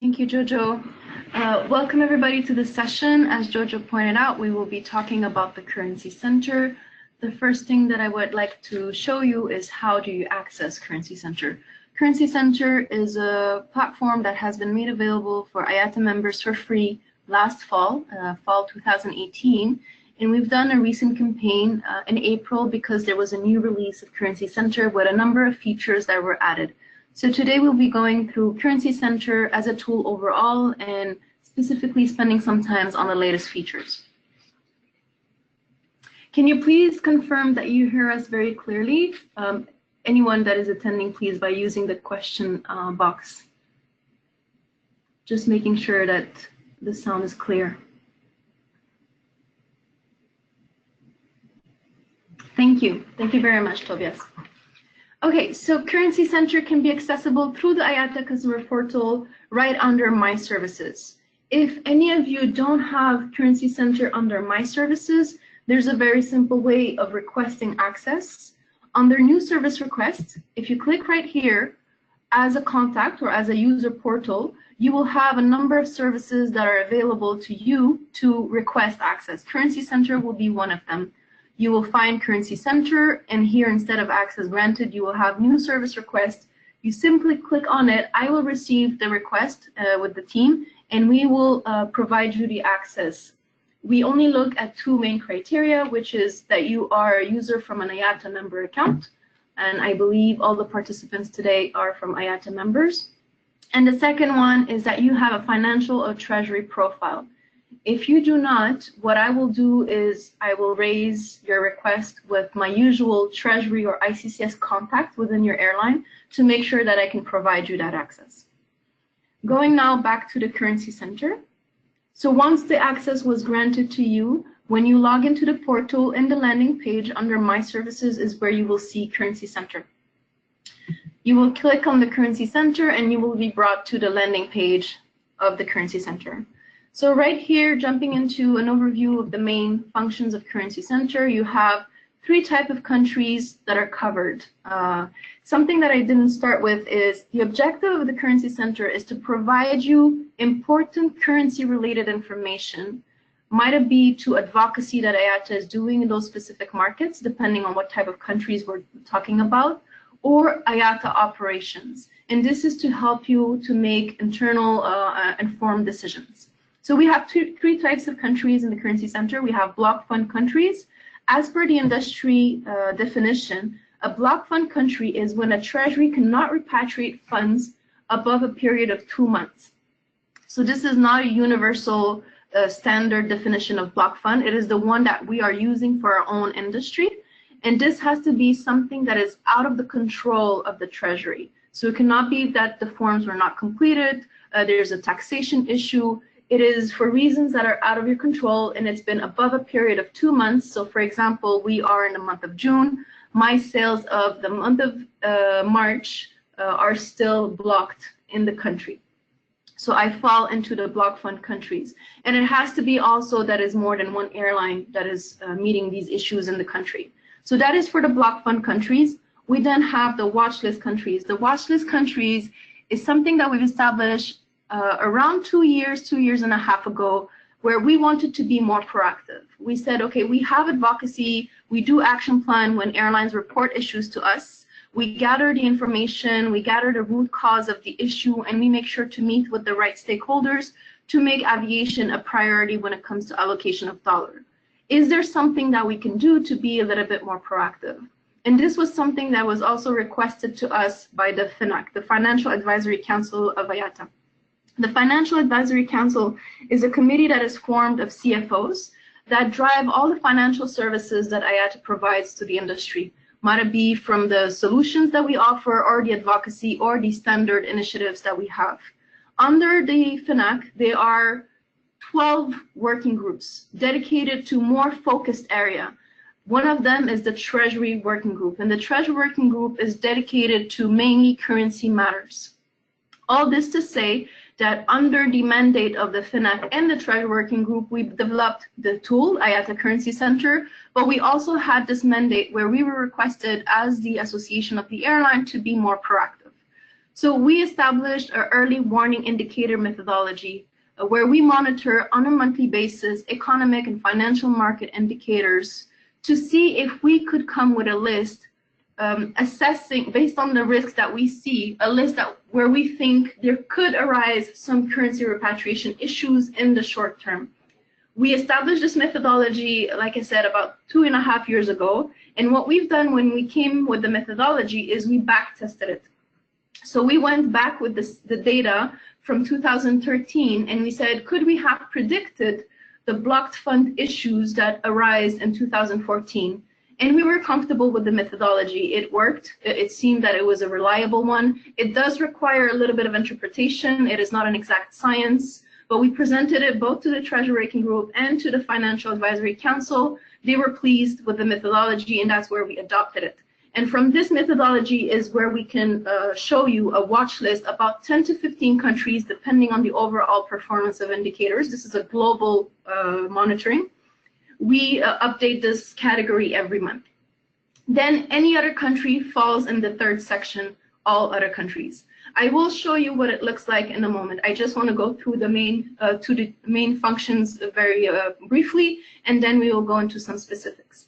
Thank you, Jojo. Welcome everybody to the session. As Jojo pointed out, we will be talking about the Currency Center. The first thing that I would like to show you is how do you access Currency Center. Currency Center is a platform that has been made available for IATA members for free last fall, fall 2018. And we've done a recent campaign in April because there was a new release of Currency Center with a number of features that were added. So today we'll be going through Currency Center as a tool overall and specifically spending some time on the latest features. Can you please confirm that you hear us very clearly? Anyone that is attending, please, by using the question box. Just making sure that the sound is clear. Thank you. Thank you very much, Tobias. Okay, so Currency Center can be accessible through the IATA customer portal right under My Services. If any of you don't have Currency Center under My Services, there's a very simple way of requesting access. Under New Service Request, if you click right here, as a contact or as a user portal, you will have a number of services that are available to you to request access. Currency Center will be one of them. You will find Currency Center, and here instead of access granted, you will have New Service Request. You simply click on it. I will receive the request with the team, and we will provide you the access. We only look at two main criteria, which is that you are a user from an IATA member account, and I believe all the participants today are from IATA members. And the second one is that you have a financial or treasury profile. If you do not, what I will do is I will raise your request with my usual treasury or ICCS contact within your airline to make sure that I can provide you that access. Going now back to the Currency Center. So once the access was granted to you, when you log into the portal, in the landing page under My Services is where you will see Currency Center. You will click on the Currency Center and you will be brought to the landing page of the Currency Center. So right here, jumping into an overview of the main functions of Currency Center, you have three types of countries that are covered. Something that I didn't start with is the objective of the Currency Center is to provide you important currency-related information. Might it be to advocacy that IATA is doing in those specific markets, depending on what type of countries we're talking about, or IATA operations. And this is to help you to make internal informed decisions. So we have three types of countries in the Currency Center. We have block fund countries. As per the industry definition, a block fund country is when a treasury cannot repatriate funds above a period of 2 months. So this is not a universal standard definition of block fund. It is the one that we are using for our own industry. And this has to be something that is out of the control of the treasury. So it cannot be that the forms were not completed, there's a taxation issue. It is for reasons that are out of your control, and it's been above a period of 2 months. So for example, we are in the month of June. My sales of the month of March are still blocked in the country. So I fall into the block fund countries. And it has to be also that is more than one airline that is meeting these issues in the country. So that is for the block fund countries. We then have the watch list countries. The watch list countries is something that we've established around 2 years and a half ago, where we wanted to be more proactive. We said, okay, we have advocacy, we do action plan when airlines report issues to us, we gather the information, we gather the root cause of the issue, and we make sure to meet with the right stakeholders to make aviation a priority when it comes to allocation of dollar. Is there something that we can do to be a little bit more proactive? And this was something that was also requested to us by the FINAC, the Financial Advisory Council of IATA. The Financial Advisory Council is a committee that is formed of CFOs that drive all the financial services that IATA provides to the industry. Might it be from the solutions that we offer or the advocacy or the standard initiatives that we have. Under the FINAC, there are 12 working groups dedicated to more focused area. One of them is the Treasury Working Group, and the Treasury Working Group is dedicated to mainly currency matters. All this to say that under the mandate of the FINAC and the Treasury Working Group, we developed the tool, IATA Currency Center, but we also had this mandate where we were requested as the Association of the Airline to be more proactive. So we established an early warning indicator methodology where we monitor on a monthly basis economic and financial market indicators to see if we could come with a list assessing based on the risks that we see, a list where we think there could arise some currency repatriation issues in the short term. We established this methodology, like I said, about 2.5 years ago. And what we've done when we came with the methodology is we back tested it. So we went back with the data from 2013 and we said, could we have predicted the blocked fund issues that arise in 2014? And we were comfortable with the methodology. It worked. It seemed that it was a reliable one. It does require a little bit of interpretation. It is not an exact science, but we presented it both to the Treasury Working Group and to the Financial Advisory Council. They were pleased with the methodology, and that's where we adopted it. And from this methodology is where we can show you a watch list about 10 to 15 countries, depending on the overall performance of indicators. This is a global monitoring. We update this category every month. Then any other country falls in the third section, all other countries. I will show you what it looks like in a moment. I just want to go through the main functions very briefly, and then we will go into some specifics.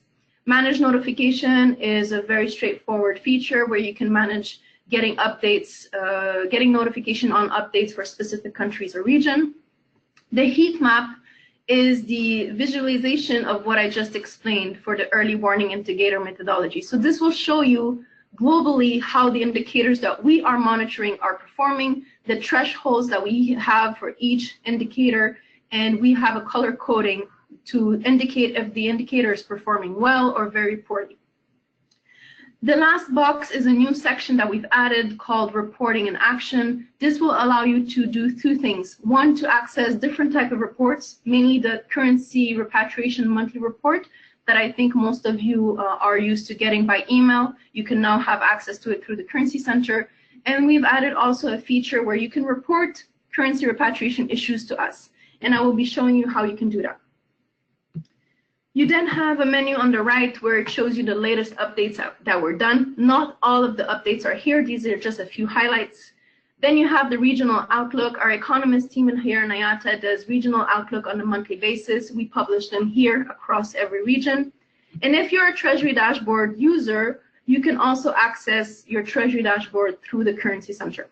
Manage notification is a very straightforward feature where you can manage getting updates, getting notification on updates for specific countries or region. The heat map is the visualization of what I just explained for the early warning indicator methodology. So this will show you globally how the indicators that we are monitoring are performing, the thresholds that we have for each indicator, and we have a color coding to indicate if the indicator is performing well or very poorly. The last box is a new section that we've added called reporting in action. This will allow you to do two things. One, to access different type of reports, mainly the currency repatriation monthly report that I think most of you are used to getting by email. You can now have access to it through the Currency Center. And we've added also a feature where you can report currency repatriation issues to us. And I will be showing you how you can do that. You then have a menu on the right where it shows you the latest updates that were done. Not all of the updates are here. These are just a few highlights. Then you have the regional outlook. Our economist team here in IATA does regional outlook on a monthly basis. We publish them here across every region. And if you're a Treasury Dashboard user, you can also access your Treasury Dashboard through the Currency Center.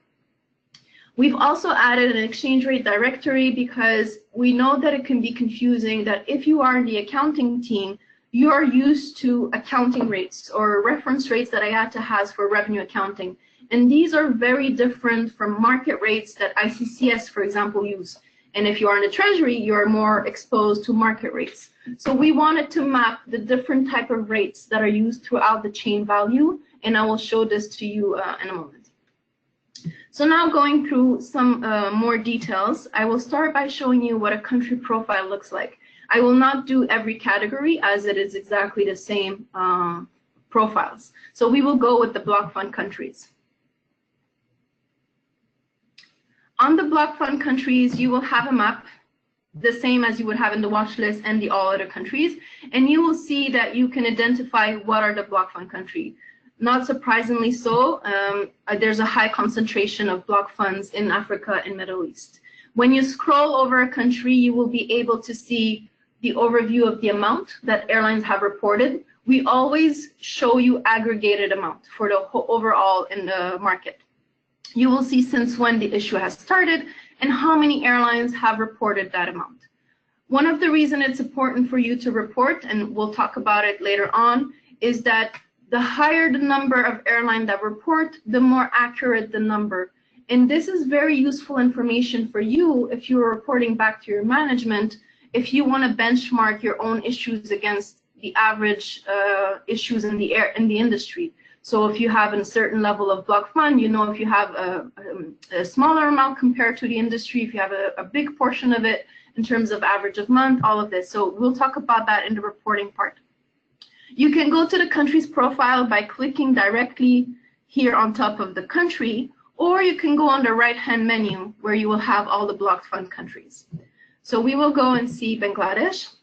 We've also added an exchange rate directory because we know that it can be confusing that if you are in the accounting team, you are used to accounting rates or reference rates that IATA has for revenue accounting. And these are very different from market rates that ICCS, for example, use. And if you are in the Treasury, you're more exposed to market rates. So we wanted to map the different type of rates that are used throughout the chain value, and I will show this to you in a moment. So now going through some more details, I will start by showing you what a country profile looks like. I will not do every category as it is exactly the same profiles. So we will go with the block fund countries. On the block fund countries, you will have a map, the same as you would have in the watch list and the all other countries, and you will see that you can identify what are the block fund countries. Not surprisingly so, there's a high concentration of block funds in Africa and Middle East. When you scroll over a country, you will be able to see the overview of the amount that airlines have reported. We always show you aggregated amount for the overall in the market. You will see since when the issue has started and how many airlines have reported that amount. One of the reasons it's important for you to report, and we'll talk about it later on, is that the higher the number of airlines that report, the more accurate the number. And this is very useful information for you if you're reporting back to your management, if you want to benchmark your own issues against the average issues in the industry. So if you have a certain level of block fund, you know if you have a smaller amount compared to the industry, if you have a big portion of it in terms of average of month, all of this. So we'll talk about that in the reporting part. You can go to the country's profile by clicking directly here on top of the country, or you can go on the right-hand menu where you will have all the blocked fund countries. So we will go and see Bangladesh,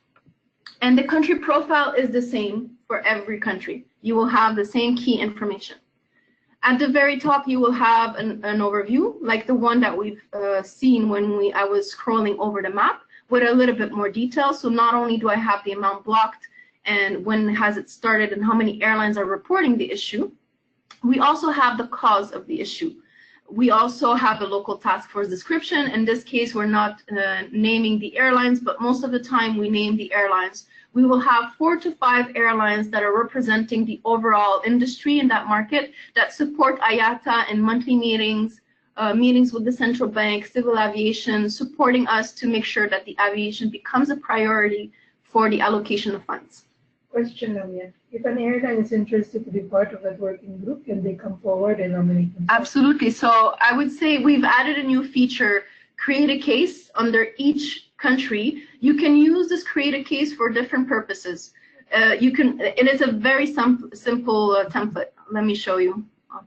and the country profile is the same for every country. You will have the same key information. At the very top, you will have an overview, like the one that we've seen when I was scrolling over the map, with a little bit more detail. So not only do I have the amount blocked and when has it started and how many airlines are reporting the issue, we also have the cause of the issue. We also have a local task force description. In this case, we're not naming the airlines, but most of the time we name the airlines. We will have 4 to 5 airlines that are representing the overall industry in that market that support IATA in monthly meetings, meetings with the central bank, civil aviation, supporting us to make sure that the aviation becomes a priority for the allocation of funds. Question, Lamia. If an airline is interested to be part of that working group, can they come forward and nominate themselves? Absolutely. So I would say we've added a new feature, create a case under each country. You can use this create a case for different purposes. It is a very simple template. Let me show you. Let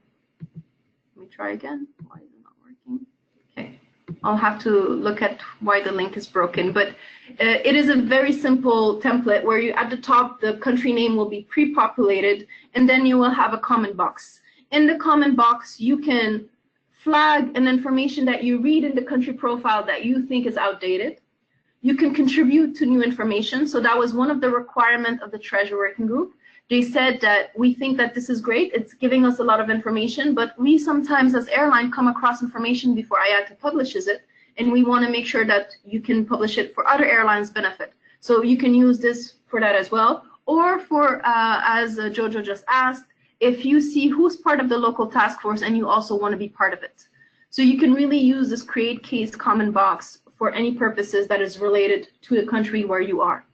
me try again. Why is it not working? Okay. I'll have to look at why the link is broken, but it is a very simple template where you, at the top, the country name will be pre-populated, and then you will have a comment box. In the comment box, you can flag an information that you read in the country profile that you think is outdated. You can contribute to new information. So that was one of the requirements of the Treasure Working Group. They said that we think that this is great. It's giving us a lot of information, but we sometimes as airline come across information before IATA publishes it, and we want to make sure that you can publish it for other airlines' benefit. So you can use this for that as well. Or for, as Jojo just asked, if you see who's part of the local task force and you also want to be part of it. So you can really use this create case comment box for any purposes that is related to the country where you are.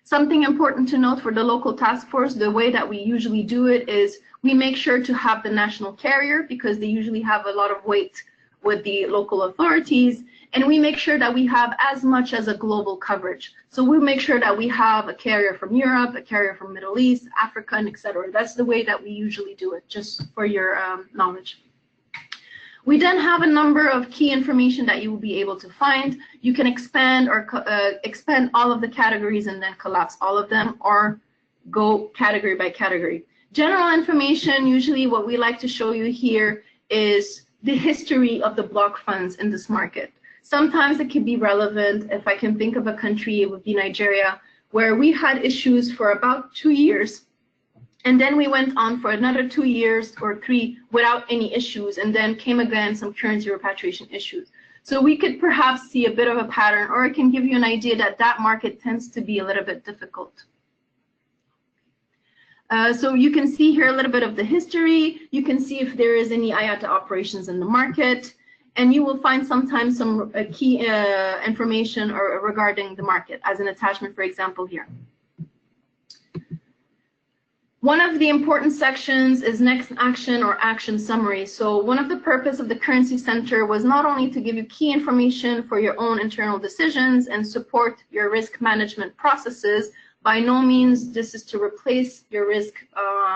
Something important to note for the local task force, the way that we usually do it is we make sure to have the national carrier because they usually have a lot of weight with the local authorities, and we make sure that we have as much as a global coverage. So we make sure that we have a carrier from Europe, a carrier from Middle East, Africa, and etc. That's the way that we usually do it, just for your knowledge. We then have a number of key information that you will be able to find. You can expand or expand all of the categories and then collapse all of them, or go category by category. General information, usually what we like to show you here is the history of the block funds in this market. Sometimes it can be relevant. If I can think of a country, it would be Nigeria, where we had issues for about 2 years. And then we went on for another 2 years or 3 without any issues, and then came again some currency repatriation issues. So we could perhaps see a bit of a pattern, or it can give you an idea that that market tends to be a little bit difficult. So you can see here a little bit of the history. You can see if there is any IATA operations in the market, and you will find sometimes some key information regarding the market as an attachment, for example, here. One of the important sections is next action or action summary. So one of the purpose of the Currency Center was not only to give you key information for your own internal decisions and support your risk management processes. By no means this is to replace your risk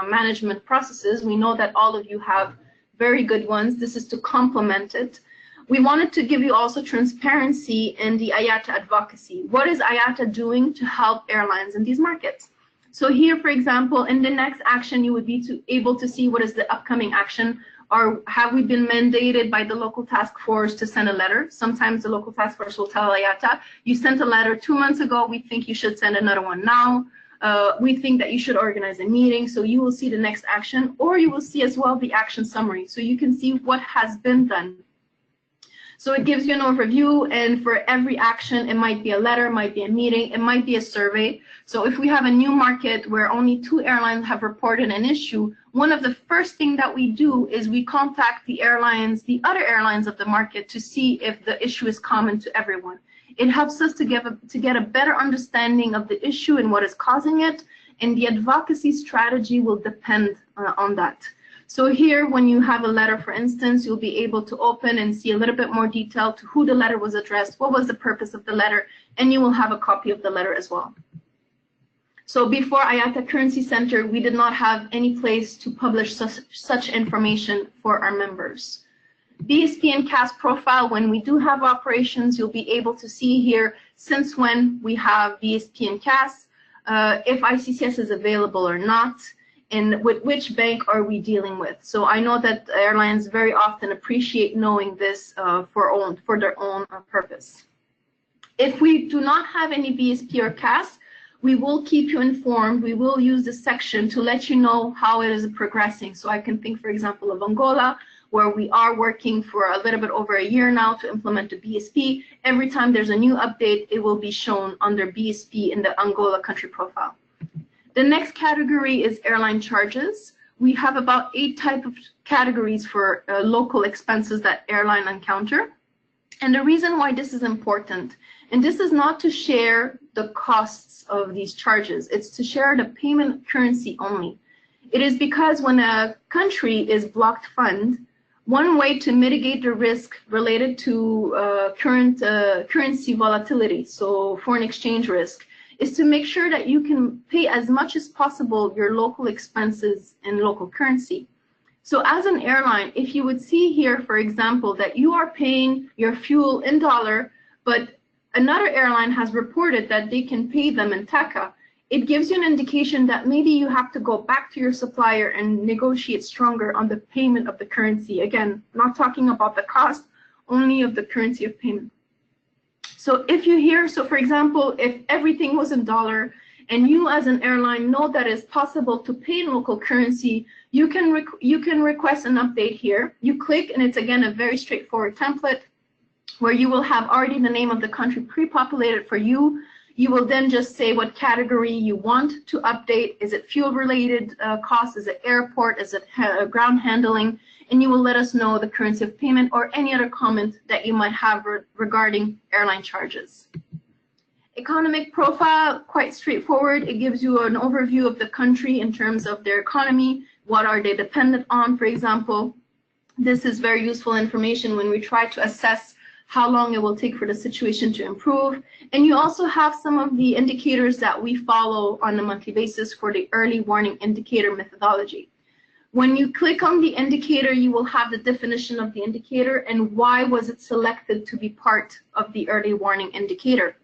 management processes. We know that all of you have very good ones. This is to complement it. We wanted to give you also transparency in the IATA advocacy. What is IATA doing to help airlines in these markets? So here, for example, in the next action, you would be able to see what is the upcoming action, or have we been mandated by the local task force to send a letter? Sometimes the local task force will tell IATA, you sent a letter 2 months ago, we think you should send another one now. We think that you should organize a meeting, so you will see the next action, or you will see as well the action summary, so you can see what has been done. So it gives you an overview, and for every action, it might be a letter, might be a meeting, it might be a survey. So if we have a new market where only 2 airlines have reported an issue, one of the first things that we do is we contact the airlines, the other airlines of the market, to see if the issue is common to everyone. It helps us to get a better understanding of the issue and what is causing it, and the advocacy strategy will depend on that. So here, when you have a letter, for instance, you'll be able to open and see a little bit more detail to who the letter was addressed, what was the purpose of the letter, and you will have a copy of the letter as well. So before IATA Currency Center, we did not have any place to publish such information for our members. BSP and CAS Profile, when we do have operations, you'll be able to see here since when we have BSP and CAS, if ICCS is available or not. and with which bank are we dealing with. So I know that airlines very often appreciate knowing this for their own purpose. If we do not have any BSP or CAS, we will keep you informed. We will use this section to let you know how it is progressing. So I can think, for example, of Angola, where we are working for a little bit over a year now to implement the BSP. Every time there's a new update, it will be shown under BSP in the Angola country profile. The next category is airline charges. We have about 8 types of categories for local expenses that airline encounter. And the reason why this is important, and this is not to share the costs of these charges, it's to share the payment currency only. It is because when a country is blocked fund, one way to mitigate the risk related to currency volatility, so foreign exchange risk, is to make sure that you can pay as much as possible your local expenses in local currency. So as an airline, if you would see here, for example, that you are paying your fuel in dollar, but another airline has reported that they can pay them in taka, it gives you an indication that maybe you have to go back to your supplier and negotiate stronger on the payment of the currency. Again, not talking about the cost, only of the currency of payment. So if you hear, so for example, if everything was in dollar and you as an airline know that it's possible to pay in local currency, you can request an update here. You click and it's again a very straightforward template where you will have already the name of the country pre-populated for you. You will then just say what category you want to update. Is it fuel related costs? Is it airport? Is it ground handling? And you will let us know the currency of payment or any other comment that you might have regarding airline charges. Economic profile, quite straightforward. It gives you an overview of the country in terms of their economy. What are they dependent on, for example? This is very useful information when we try to assess how long it will take for the situation to improve. And you also have some of the indicators that we follow on a monthly basis for the early warning indicator methodology. When you click on the indicator, you will have the definition of the indicator and why was it selected to be part of the early warning indicator.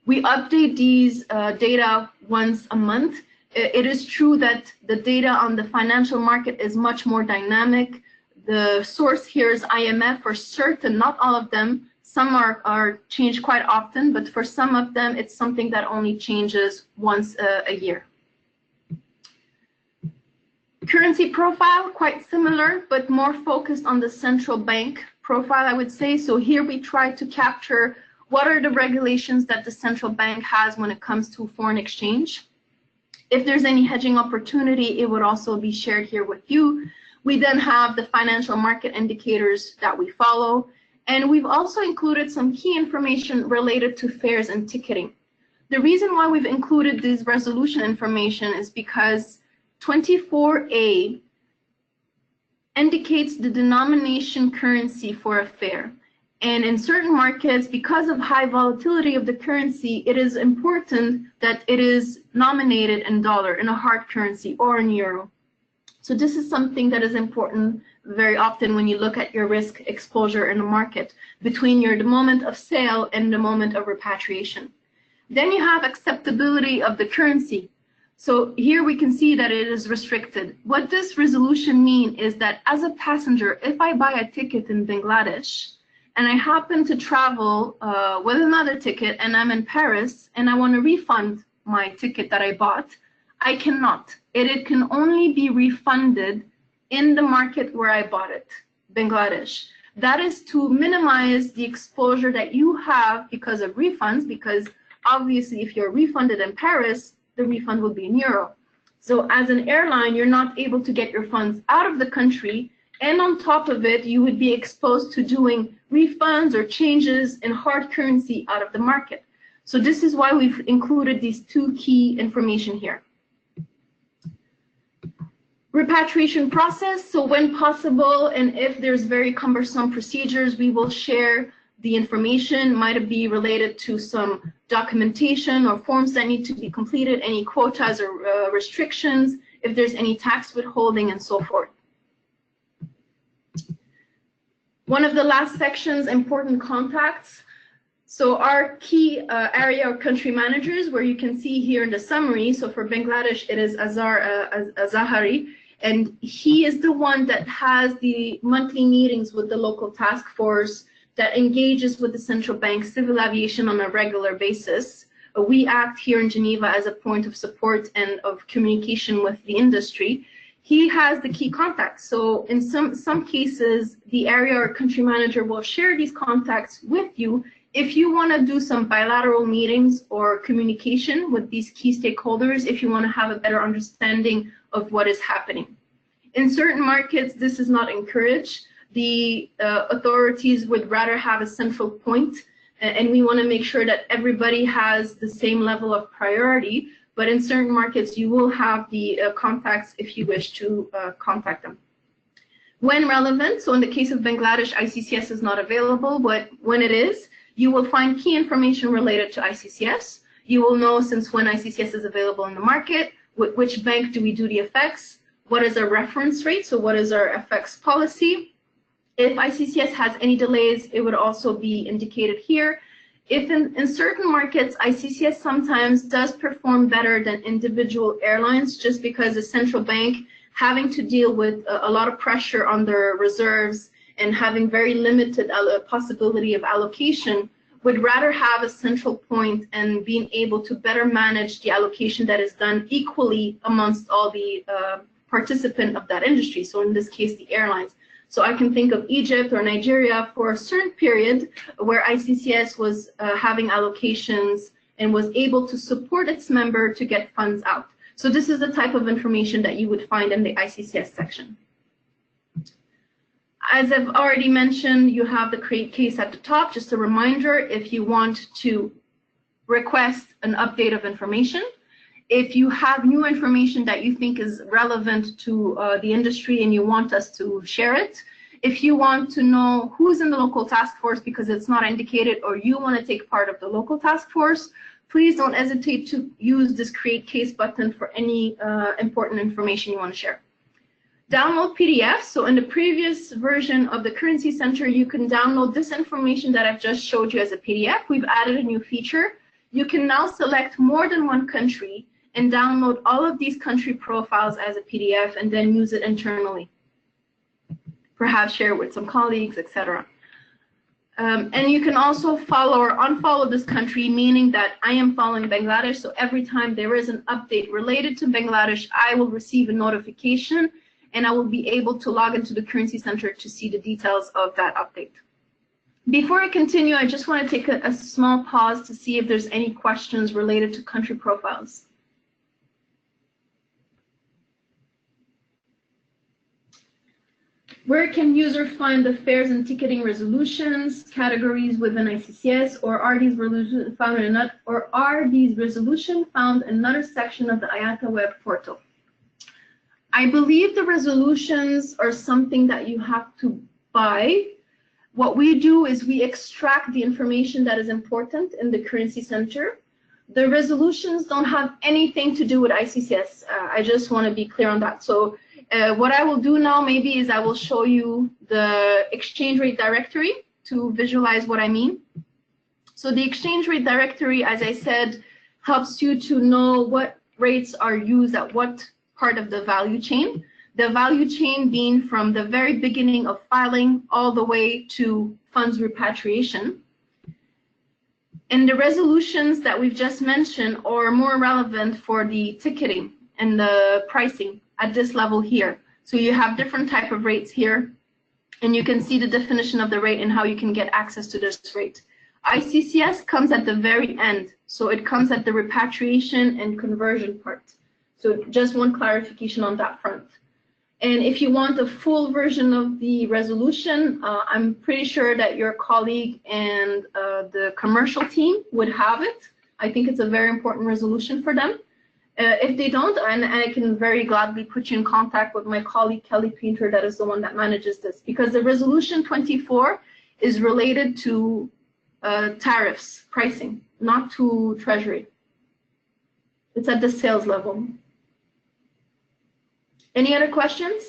We update these data once a month. It is true that the data on the financial market is much more dynamic. The source here is IMF for certain, not all of them. Some are changed quite often, but for some of them, it's something that only changes once a year. Currency profile, quite similar, but more focused on the central bank profile, I would say. So here we try to capture what are the regulations that the central bank has when it comes to foreign exchange. If there's any hedging opportunity, it would also be shared here with you. We then have the financial market indicators that we follow. And we've also included some key information related to fares and ticketing. The reason why we've included this resolution information is because 24A indicates the denomination currency for a fare. And in certain markets, because of high volatility of the currency, it is important that it is nominated in dollar, in a hard currency, or in euro. So this is something that is important very often when you look at your risk exposure in the market between the moment of sale and the moment of repatriation. Then you have acceptability of the currency. So here we can see that it is restricted. What this resolution means is that as a passenger, if I buy a ticket in Bangladesh and I happen to travel with another ticket and I'm in Paris and I want to refund my ticket that I bought, I cannot. It can only be refunded in the market where I bought it, Bangladesh. That is to minimize the exposure that you have because of refunds, because obviously if you're refunded in Paris, the refund will be in euro. So as an airline, you're not able to get your funds out of the country, and on top of it, you would be exposed to doing refunds or changes in hard currency out of the market. So this is why we've included these two key information here. Repatriation process, so when possible and if there's very cumbersome procedures, we will share the information. Might it be related to some documentation or forms that need to be completed, any quotas or restrictions, if there's any tax withholding and so forth. One of the last sections, important contacts. So our key area or country managers, where you can see here in the summary, so for Bangladesh, it is Azahari, and he is the one that has the monthly meetings with the local task force that engages with the central bank civil aviation on a regular basis. We act here in Geneva as a point of support and of communication with the industry. He has the key contacts. So in some cases, the area or country manager will share these contacts with you if you want to do some bilateral meetings or communication with these key stakeholders, if you want to have a better understanding of what is happening. In certain markets, this is not encouraged. The authorities would rather have a central point, and we want to make sure that everybody has the same level of priority. But in certain markets, you will have the contacts if you wish to contact them. When relevant, so in the case of Bangladesh, ICCS is not available, but when it is, you will find key information related to ICCS. You will know since when ICCS is available in the market, with which bank do we do the FX, what is our reference rate, so what is our FX policy. If ICCS has any delays, it would also be indicated here. If in certain markets, ICCS sometimes does perform better than individual airlines, just because the central bank having to deal with a lot of pressure on their reserves and having very limited possibility of allocation, would rather have a central point and being able to better manage the allocation that is done equally amongst all the participants of that industry. So in this case, the airlines. So I can think of Egypt or Nigeria for a certain period where ICCS was having allocations and was able to support its member to get funds out. So this is the type of information that you would find in the ICCS section. As I've already mentioned, you have the create case at the top. Just a reminder, if you want to request an update of information, if you have new information that you think is relevant to the industry and you want us to share it, if you want to know who's in the local task force because it's not indicated or you want to take part of the local task force, please don't hesitate to use this create case button for any important information you want to share. Download PDFs. So in the previous version of the Currency Center, you can download this information that I've just showed you as a PDF. We've added a new feature. You can now select more than one country and download all of these country profiles as a PDF and then use it internally. Perhaps share it with some colleagues, etc. And you can also follow or unfollow this country, meaning that I am following Bangladesh. So every time there is an update related to Bangladesh, I will receive a notification and I will be able to log into the Currency Center to see the details of that update. Before I continue, I just want to take a small pause to see if there's any questions related to country profiles. Where can users find the fares and ticketing resolutions categories within ICCS, or are these resolutions found in another section of the IATA web portal? I believe the resolutions are something that you have to buy. What we do is we extract the information that is important in the Currency Center. The resolutions don't have anything to do with ICCS. I just want to be clear on that. So what I will do now maybe is I will show you the exchange rate directory to visualize what I mean. So the exchange rate directory, as I said, helps you to know what rates are used at what part of the value chain. The value chain being from the very beginning of filing all the way to funds repatriation. And the resolutions that we've just mentioned are more relevant for the ticketing and the pricing at this level here. So you have different type of rates here, and you can see the definition of the rate and how you can get access to this rate. ICCS comes at the very end, so it comes at the repatriation and conversion part. So just one clarification on that front. And if you want a full version of the resolution, I'm pretty sure that your colleague and the commercial team would have it. I think it's a very important resolution for them. If they don't, and I can very gladly put you in contact with my colleague Kelly Painter, that is the one that manages this, because the resolution 24 is related to tariffs, pricing, not to treasury. It's at the sales level. Any other questions?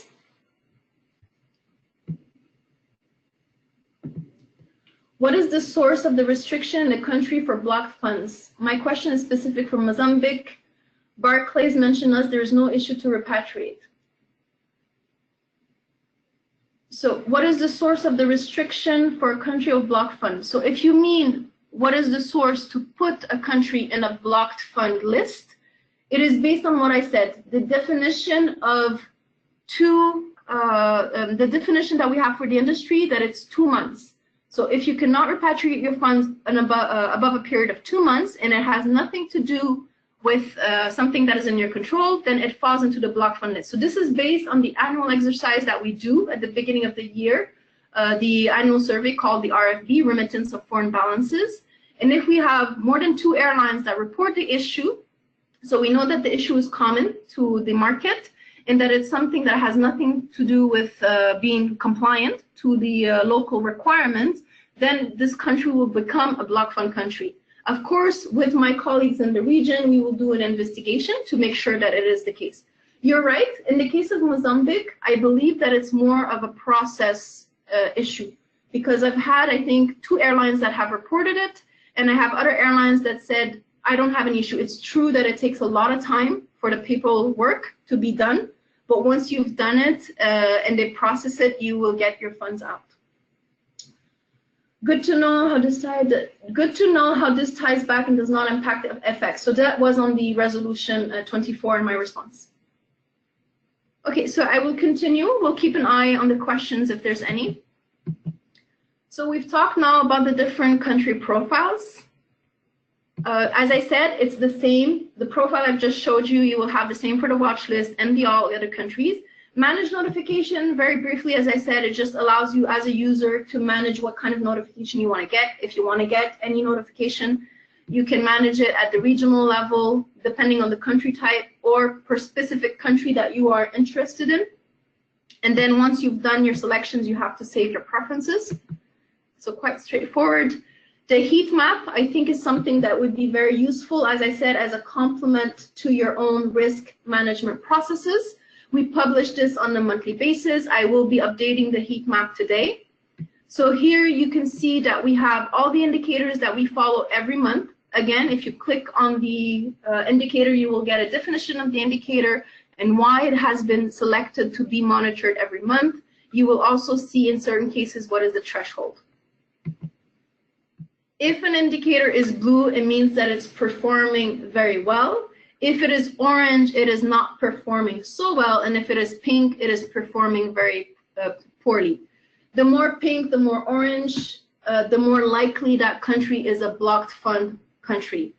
What is the source of the restriction in the country for blocked funds? My question is specific for Mozambique. Barclays mentioned us, there is no issue to repatriate. So what is the source of the restriction for a country of blocked funds? So if you mean what is the source to put a country in a blocked fund list, it is based on what I said, the definition of the definition that we have for the industry, that it's 2 months. So if you cannot repatriate your funds above a period of 2 months and it has nothing to do with something that is in your control, then it falls into the block fund list. So this is based on the annual exercise that we do at the beginning of the year, the annual survey called the RFB, Remittance of Foreign Balances. And if we have more than 2 airlines that report the issue, so we know that the issue is common to the market and that it's something that has nothing to do with being compliant to the local requirements, then this country will become a block fund country. Of course, with my colleagues in the region, we will do an investigation to make sure that it is the case. You're right. In the case of Mozambique, I believe that it's more of a process issue, because I've had, I think, 2 airlines that have reported it, and I have other airlines that said, I don't have an issue. It's true that it takes a lot of time for the paperwork to be done, but once you've done it and they process it, you will get your funds out. Good to know how this ties back and does not impact the FX. So that was on the resolution 24 in my response. Okay, so I will continue. We'll keep an eye on the questions if there's any. So we've talked now about the different country profiles. As I said, it's the same. The profile I've just showed you, you will have the same for the watch list and the all other countries. Manage notification, very briefly, as I said, it just allows you as a user to manage what kind of notification you want to get. If you want to get any notification, you can manage it at the regional level, depending on the country type or per specific country that you are interested in. And then once you've done your selections, you have to save your preferences. So quite straightforward. The heat map, I think, is something that would be very useful, as I said, as a complement to your own risk management processes. We publish this on a monthly basis. I will be updating the heat map today. So here you can see that we have all the indicators that we follow every month. Again, if you click on the indicator, you will get a definition of the indicator and why it has been selected to be monitored every month. You will also see in certain cases what is the threshold. If an indicator is blue, it means that it's performing very well. If it is orange, it is not performing so well. And if it is pink, it is performing very poorly. The more pink, the more orange, the more likely that country is a blocked fund country.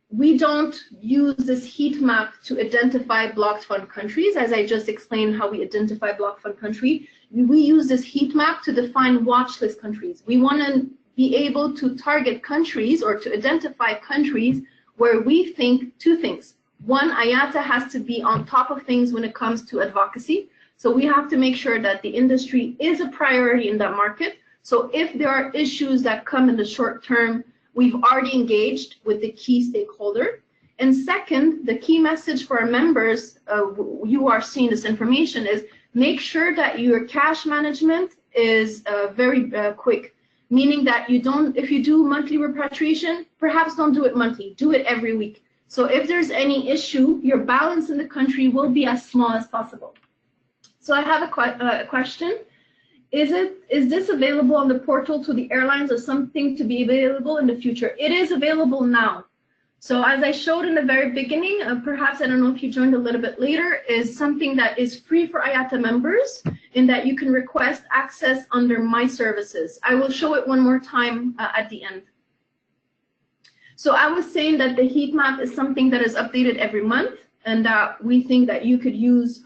We don't use this heat map to identify blocked fund countries. As I just explained how we identify blocked fund country, we use this heat map to define watch list countries. We want to be able to target countries or to identify countries where we think 2 things. One, IATA has to be on top of things when it comes to advocacy. So we have to make sure that the industry is a priority in that market. So if there are issues that come in the short term, we've already engaged with the key stakeholder. And second, the key message for our members, you are seeing this information, is make sure that your cash management is very quick. Meaning that you don't, if you do monthly repatriation, perhaps don't do it monthly, do it every week. So if there's any issue, your balance in the country will be as small as possible. So I have a question. Is this available on the portal to the airlines or something to be available in the future? It is available now. So as I showed in the very beginning, perhaps I don't know if you joined a little bit later, is something that is free for IATA members in that you can request access under My Services. I will show it one more time at the end. So I was saying that the heat map is something that is updated every month and that we think that you could use,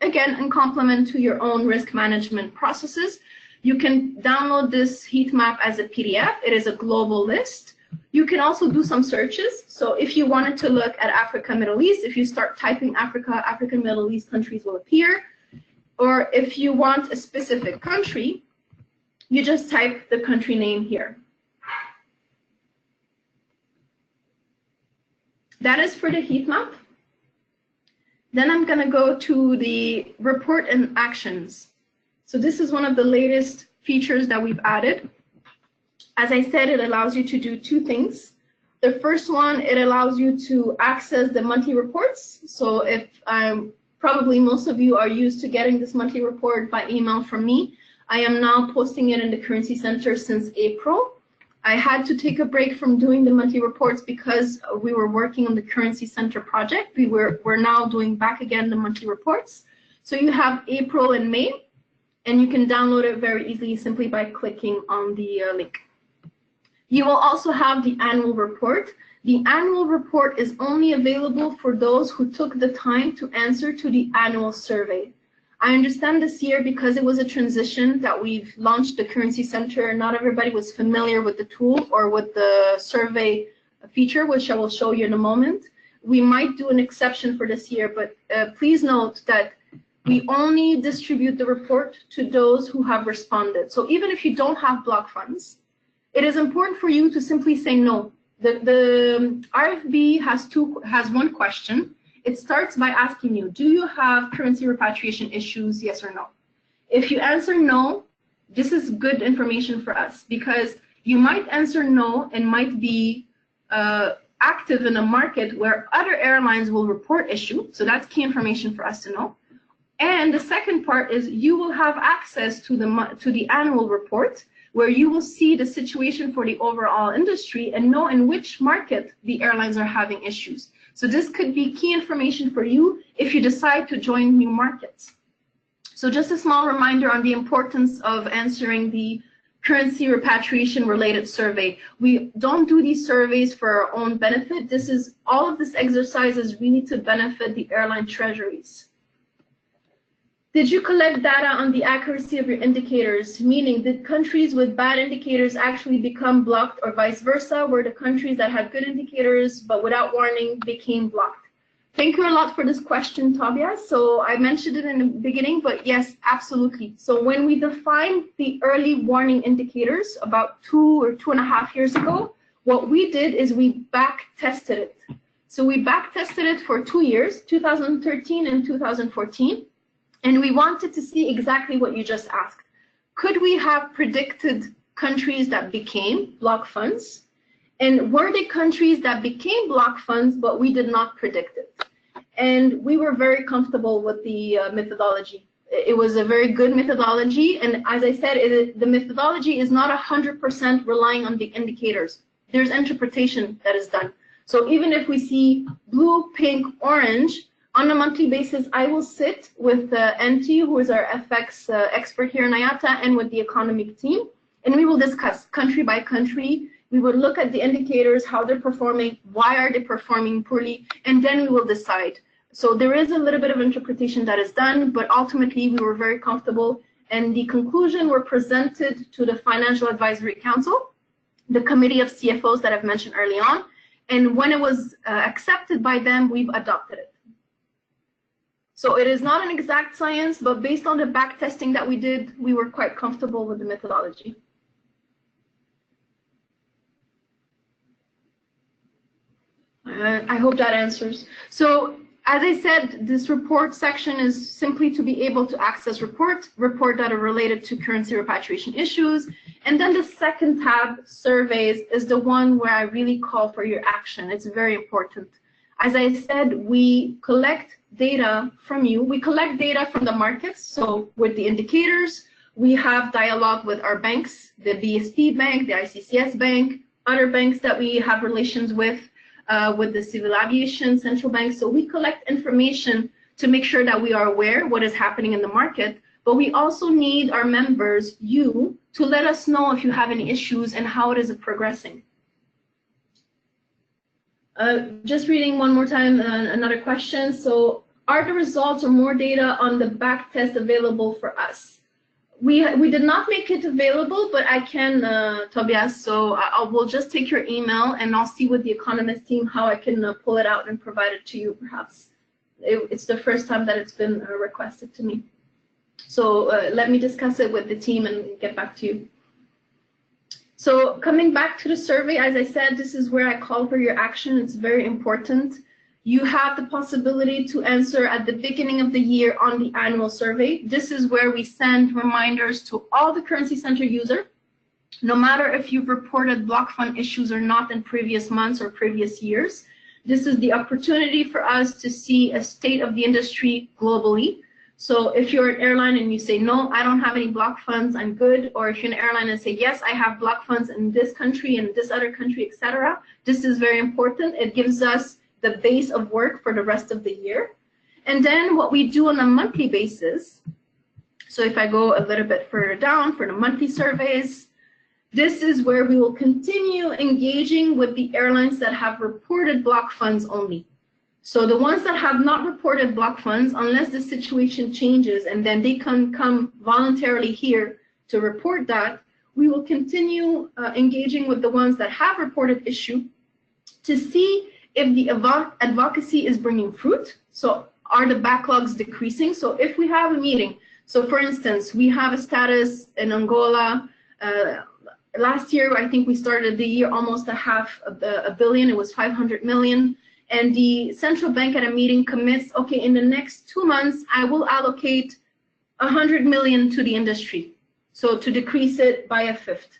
again, in complement to your own risk management processes. You can download this heat map as a PDF. It is a global list. You can also do some searches. So if you wanted to look at Africa, Middle East, if you start typing Africa, African, Middle East countries will appear. Or if you want a specific country, you just type the country name here. That is for the heat map. Then I'm going to go to the report and actions. So this is one of the latest features that we've added. As I said, it allows you to do two things. The first one, it allows you to access the monthly reports. So if probably most of you are used to getting this monthly report by email from me. I am now posting it in the Currency Center since April. I had to take a break from doing the monthly reports because we were working on the Currency Center project. We're now doing back again the monthly reports. So you have April and May, and you can download it very easily simply by clicking on the link. You will also have the annual report. The annual report is only available for those who took the time to answer to the annual survey. I understand this year, because it was a transition that we've launched the Currency Center, not everybody was familiar with the tool or with the survey feature, which I will show you in a moment. We might do an exception for this year, but please note that we only distribute the report to those who have responded. So even if you don't have block funds, it is important for you to simply say no. The RFB has one question. It starts by asking you, do you have currency repatriation issues, yes or no? If you answer no, this is good information for us, because you might answer no and might be active in a market where other airlines will report issue. So that's key information for us to know. And the second part is you will have access to the annual report, where you will see the situation for the overall industry and know in which market the airlines are having issues. So this could be key information for you if you decide to join new markets. So just a small reminder on the importance of answering the currency repatriation related survey. We don't do these surveys for our own benefit. All of this exercise is really to benefit the airline treasuries. Did you collect data on the accuracy of your indicators? Meaning, did countries with bad indicators actually become blocked, or vice versa, where the countries that had good indicators but without warning became blocked? Thank you a lot for this question, Tobias. So I mentioned it in the beginning, but yes, absolutely. So when we defined the early warning indicators about 2 or 2.5 years ago, what we did is we back tested it. So we back tested it for 2 years, 2013 and 2014. And we wanted to see exactly what you just asked. Could we have predicted countries that became block funds? And were they countries that became block funds, but we did not predict it? And we were very comfortable with the methodology. It was a very good methodology. And as I said, the methodology is not 100% relying on the indicators. There's interpretation that is done. So even if we see blue, pink, orange, on a monthly basis, I will sit with NT, who is our FX expert here in IATA, and with the economic team, and we will discuss country by country. We will look at the indicators, how they're performing, why are they performing poorly, and then we will decide. So there is a little bit of interpretation that is done, but ultimately we were very comfortable, and the conclusion were presented to the Financial Advisory Council, the committee of CFOs that I've mentioned early on, and when it was accepted by them, we've adopted it. So it is not an exact science, but based on the back testing that we did, we were quite comfortable with the methodology. I hope that answers. So as I said, this report section is simply to be able to access report that are related to currency repatriation issues. And then the second tab, surveys, is the one where I really call for your action. It's very important. As I said, we collect data from you. We collect data from the markets. So with the indicators, we have dialogue with our banks, the BSP bank, the ICCS bank, other banks that we have relations with the civil aviation central bank. So we collect information to make sure that we are aware what is happening in the market, but we also need our members, you, to let us know if you have any issues and how it is progressing. Just reading one more time, another question. So are the results or more data on the back test available for us? We did not make it available, but I can, Tobias, so I will just take your email and I'll see with the economist team how I can pull it out and provide it to you, perhaps. It's the first time that it's been requested to me. So let me discuss it with the team and get back to you. So coming back to the survey, as I said, this is where I call for your action. It's very important. You have the possibility to answer at the beginning of the year on the annual survey. This is where we send reminders to all the Currency Center users. No matter if you've reported block fund issues or not in previous months or previous years, this is the opportunity for us to see a state of the industry globally. So if you're an airline and you say, no, I don't have any block funds, I'm good. Or if you're an airline and say, yes, I have block funds in this country and this other country, etc. This is very important. It gives us the base of work for the rest of the year. And then what we do on a monthly basis, so if I go a little bit further down for the monthly surveys, this is where we will continue engaging with the airlines that have reported block funds only. So the ones that have not reported block funds, unless the situation changes and then they can come voluntarily here to report that, we will continue engaging with the ones that have reported issue to see if the advocacy is bringing fruit. So are the backlogs decreasing? So if we have a meeting, so for instance, we have a status in Angola. Last year, I think we started the year almost $500 million. It was 500 million. And the central bank at a meeting commits, okay, in the next 2 months, I will allocate 100 million to the industry. So to decrease it by a fifth.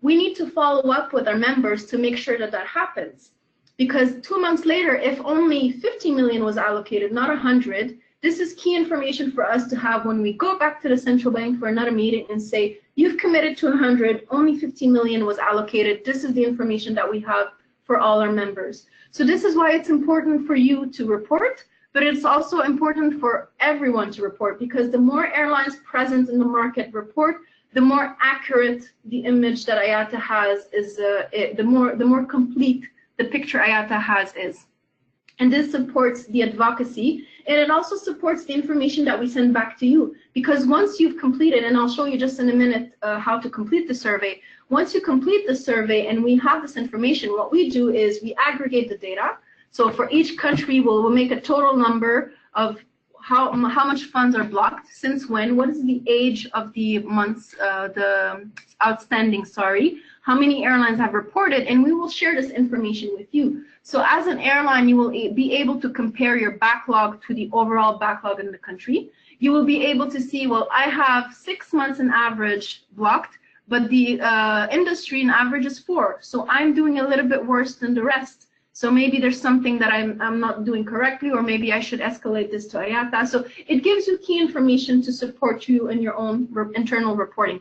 We need to follow up with our members to make sure that that happens. Because 2 months later, if only 50 million was allocated, not 100, this is key information for us to have when we go back to the central bank for another meeting and say, you've committed to 100, only 50 million was allocated. This is the information that we have for all our members. So this is why it's important for you to report, but it's also important for everyone to report, because the more airlines present in the market report, the more accurate the image that IATA has is, the more complete the picture IATA has is. And this supports the advocacy, and it also supports the information that we send back to you. Because once you've completed, and I'll show you just in a minute how to complete the survey, once you complete the survey and we have this information, what we do is we aggregate the data. So for each country, we'll make a total number of how much funds are blocked, since when, what is the age of the months, the outstanding, sorry, how many airlines have reported, and we will share this information with you. So as an airline, you will be able to compare your backlog to the overall backlog in the country. You will be able to see, well, I have 6 months in average blocked, but the industry in average is 4. So I'm doing a little bit worse than the rest. So maybe there's something that I'm not doing correctly, or maybe I should escalate this to IATA. So it gives you key information to support you in your own internal reporting.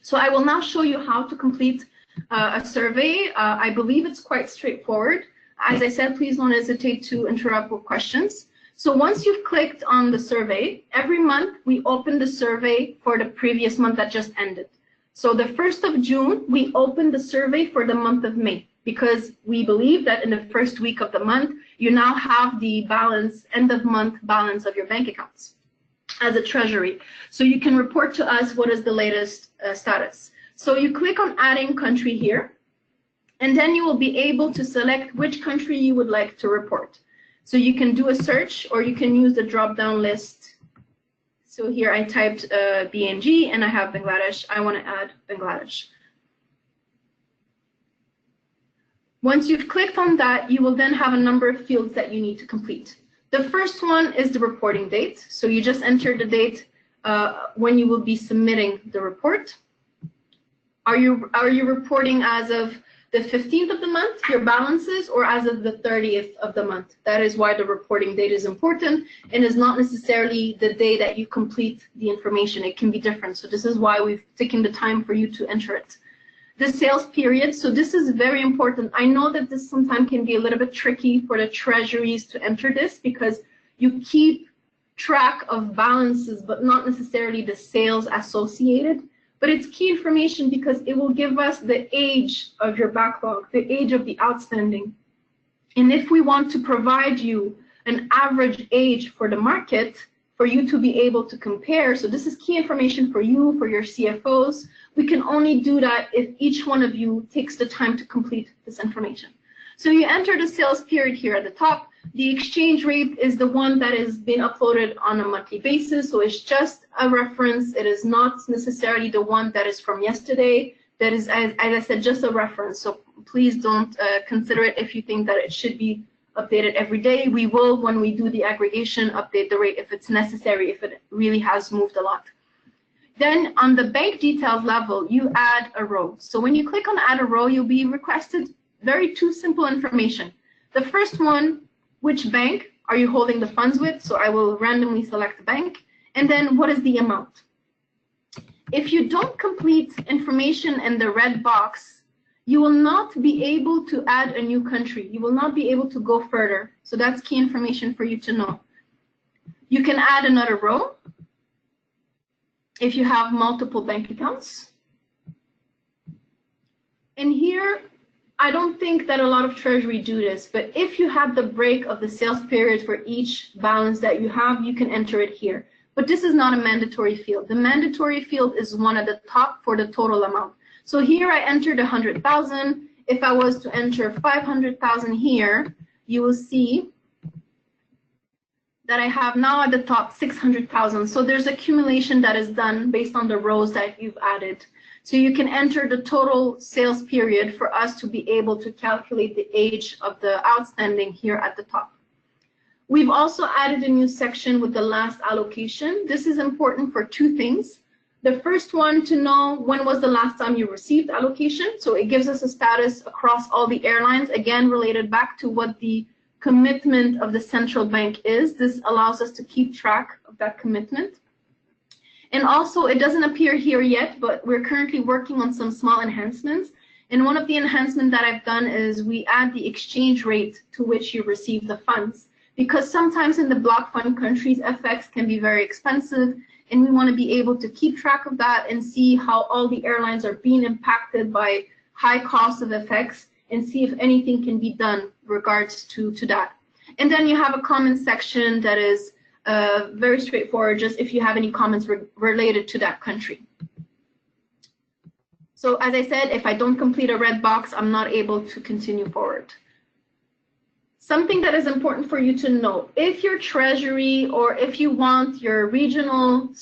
So I will now show you how to complete a survey. I believe it's quite straightforward. As I said, please don't hesitate to interrupt with questions. So once you've clicked on the survey, every month we open the survey for the previous month that just ended. So the 1st of June, we opened the survey for the month of May, because we believe that in the first week of the month, you now have the balance, end of month balance of your bank accounts as a treasury. So you can report to us what is the latest status. So you click on adding country here, and then you will be able to select which country you would like to report. So you can do a search, or you can use the drop-down list. So here I typed BNG and I have Bangladesh. I want to add Bangladesh. Once you've clicked on that, you will then have a number of fields that you need to complete. The first one is the reporting date. So you just enter the date when you will be submitting the report. Are you reporting as of the 15th of the month, your balances, or as of the 30th of the month? That is why the reporting date is important, and is not necessarily the day that you complete the information. It can be different. So this is why we've taken the time for you to enter it. The sales period, so this is very important. I know that this sometimes can be a little bit tricky for the treasuries to enter this, because you keep track of balances, but not necessarily the sales associated. But it's key information because it will give us the age of your backlog, the age of the outstanding. And if we want to provide you an average age for the market, for you to be able to compare, so this is key information for you, for your CFOs, we can only do that if each one of you takes the time to complete this information. So you enter the sales period here at the top. The exchange rate is the one that is being uploaded on a monthly basis, so it's just a reference. It is not necessarily the one that is from yesterday. That is, as I said, just a reference. So please don't consider it if you think that it should be updated every day. We will, when we do the aggregation, update the rate if it's necessary, if it really has moved a lot. Then on the bank details level, you add a row. So when you click on add a row, you'll be requested two simple information. The first one, which bank are you holding the funds with? So I will randomly select the bank. And then what is the amount? If you don't complete information in the red box, you will not be able to add a new country. You will not be able to go further. So that's key information for you to know. You can add another row if you have multiple bank accounts. And here, I don't think that a lot of Treasury do this, but if you have the break of the sales period for each balance that you have, you can enter it here. But this is not a mandatory field. The mandatory field is one at the top for the total amount. So here I entered 100,000. If I was to enter 500,000 here, you will see that I have now at the top 600,000. So there's accumulation that is done based on the rows that you've added. So you can enter the total sales period for us to be able to calculate the age of the outstanding here at the top. We've also added a new section with the last allocation. This is important for two things. The first one, to know when was the last time you received allocation. So it gives us a status across all the airlines, again, related back to what the commitment of the central bank is. This allows us to keep track of that commitment. And also, it doesn't appear here yet, but we're currently working on some small enhancements. And one of the enhancements that I've done is we add the exchange rate to which you receive the funds. Because sometimes in the block fund countries, FX can be very expensive, and we want to be able to keep track of that and see how all the airlines are being impacted by high costs of FX, and see if anything can be done regards to that. And then you have a comment section that is very straightforward, just if you have any comments related to that country. So as I said, if I don't complete a red box, I'm not able to continue forward. Something that is important for you to know, if your treasury or if you want your regional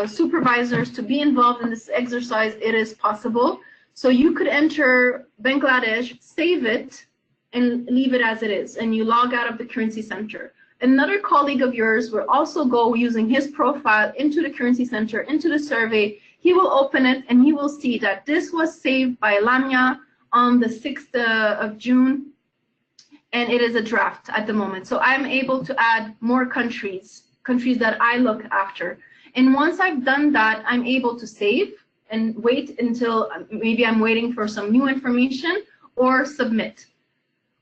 supervisors to be involved in this exercise, it is possible. So you could enter Bangladesh, save it, and leave it as it is, and you log out of the Currency Center. Another colleague of yours will also go using his profile into the Currency Center, into the survey. He will open it, and he will see that this was saved by Lamia on the 6th of June, and it is a draft at the moment. So I'm able to add more countries that I look after. And once I've done that, I'm able to save and wait until maybe I'm waiting for some new information or submit.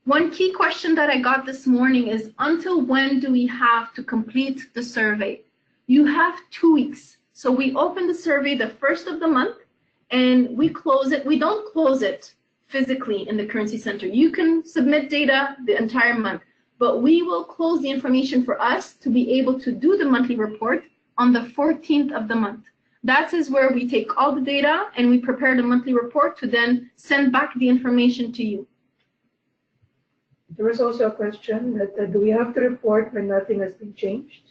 One key question that I got this morning is, until when do we have to complete the survey? You have 2 weeks. So we open the survey the 1st of the month, and we close it. We don't close it physically in the Currency Center. You can submit data the entire month, but we will close the information for us to be able to do the monthly report on the 14th of the month. That is where we take all the data and we prepare the monthly report to then send back the information to you. There was also a question that do we have to report when nothing has been changed?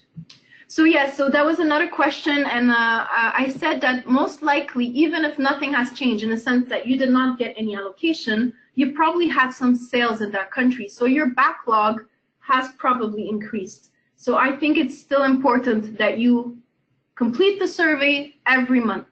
So yes, so that was another question, and I said that most likely, even if nothing has changed, in the sense that you did not get any allocation, you probably had some sales in that country. So your backlog has probably increased. So I think it's still important that you complete the survey every month.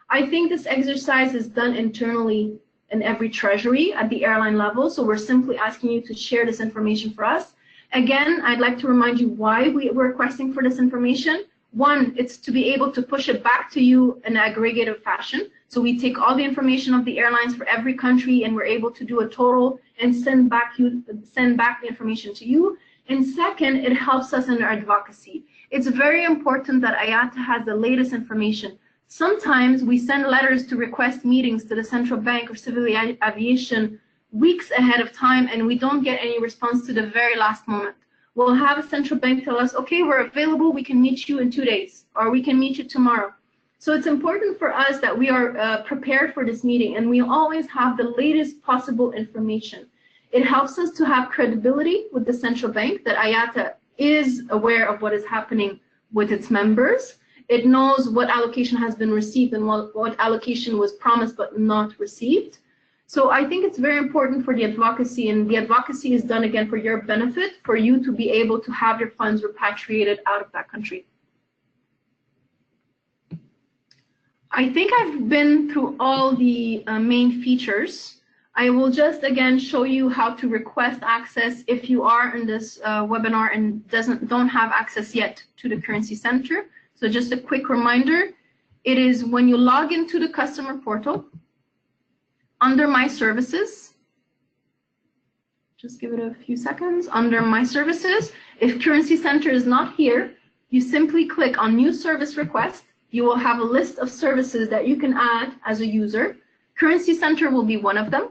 I think this exercise is done internally in every treasury at the airline level. So we're simply asking you to share this information for us. Again, I'd like to remind you why we're requesting for this information. One, it's to be able to push it back to you in an aggregative fashion. So we take all the information of the airlines for every country, and we're able to do a total and send back the information to you. And second, it helps us in our advocacy. It's very important that IATA has the latest information. Sometimes we send letters to request meetings to the central bank or civil aviation weeks ahead of time, and we don't get any response to the very last moment. We'll have a central bank tell us, okay, we're available, we can meet you in 2 days, or we can meet you tomorrow. So it's important for us that we are prepared for this meeting, and we always have the latest possible information. It helps us to have credibility with the central bank that IATA is aware of what is happening with its members. It knows what allocation has been received and what allocation was promised but not received. So I think it's very important for the advocacy, and the advocacy is done again for your benefit, for you to be able to have your funds repatriated out of that country. I think I've been through all the main features. I will just again show you how to request access if you are in this webinar and don't have access yet to the Currency Center. So just a quick reminder, it is when you log into the customer portal, under My Services, just give it a few seconds, under My Services, if Currency Center is not here, you simply click on New Service Request. You will have a list of services that you can add as a user. Currency Center will be one of them,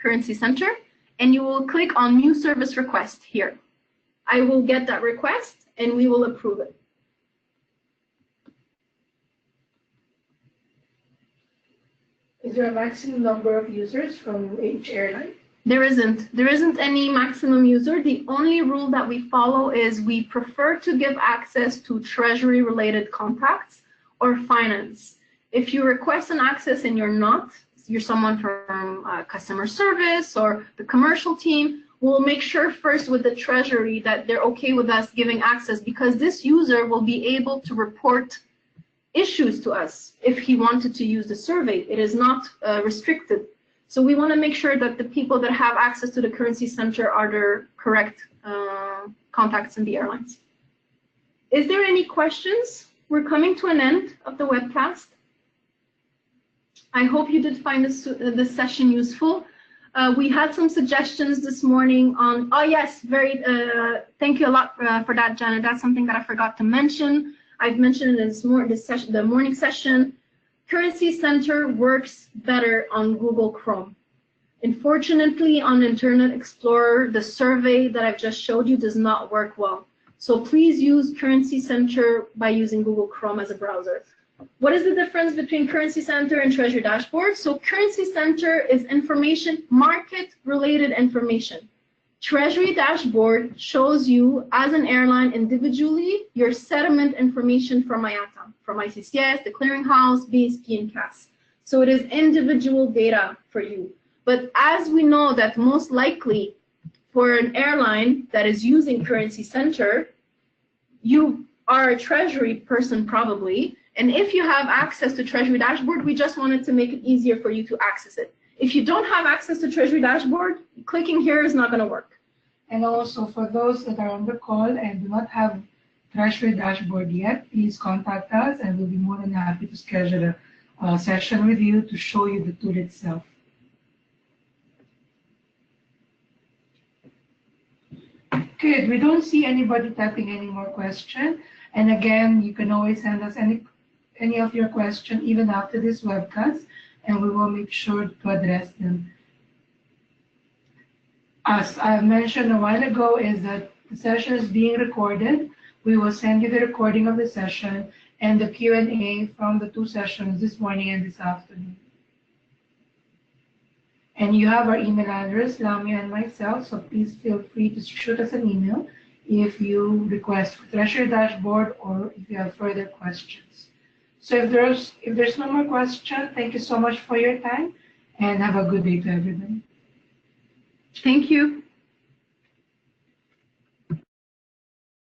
Currency Center, and you will click on New Service Request here. I will get that request and we will approve it. Is there a maximum number of users from each airline? There isn't any maximum user. The only rule that we follow is we prefer to give access to treasury related contacts or finance. If you request an access and you're someone from customer service or the commercial team, we'll make sure first with the treasury that they're okay with us giving access, because this user will be able to report issues to us if he wanted to use the survey. It is not restricted. So we want to make sure that the people that have access to the Currency Center are their correct contacts in the airlines. Is there any questions? We're coming to an end of the webcast. I hope you did find this session useful. We had some suggestions this morning on, oh yes, thank you a lot for that, Janet. That's something that I forgot to mention. I've mentioned in the morning session. Currency Center works better on Google Chrome. Unfortunately, on Internet Explorer, the survey that I've just showed you does not work well. So please use Currency Center by using Google Chrome as a browser. What is the difference between Currency Center and Treasury Dashboard? So Currency Center is information, market-related information. Treasury Dashboard shows you, as an airline individually, your settlement information from IATA, from ICCS, the clearinghouse, BSP, and CAS. So it is individual data for you. But as we know that most likely for an airline that is using Currency Center, you are a treasury person probably, and if you have access to Treasury Dashboard, we just wanted to make it easier for you to access it. If you don't have access to Treasury Dashboard, clicking here is not going to work. And also for those that are on the call and do not have Treasury Dashboard yet, please contact us and we'll be more than happy to schedule a session with you to show you the tool itself. Good. We don't see anybody typing any more questions. And again, you can always send us any of your questions even after this webcast, and we will make sure to address them. As I mentioned a while ago, is that the session is being recorded. We will send you the recording of the session and the Q&A from the two sessions this morning and this afternoon. And you have our email address, Lamia and myself, so please feel free to shoot us an email if you request for Treasury Dashboard or if you have further questions. So if there's no more question, thank you so much for your time and have a good day to everybody. Thank you.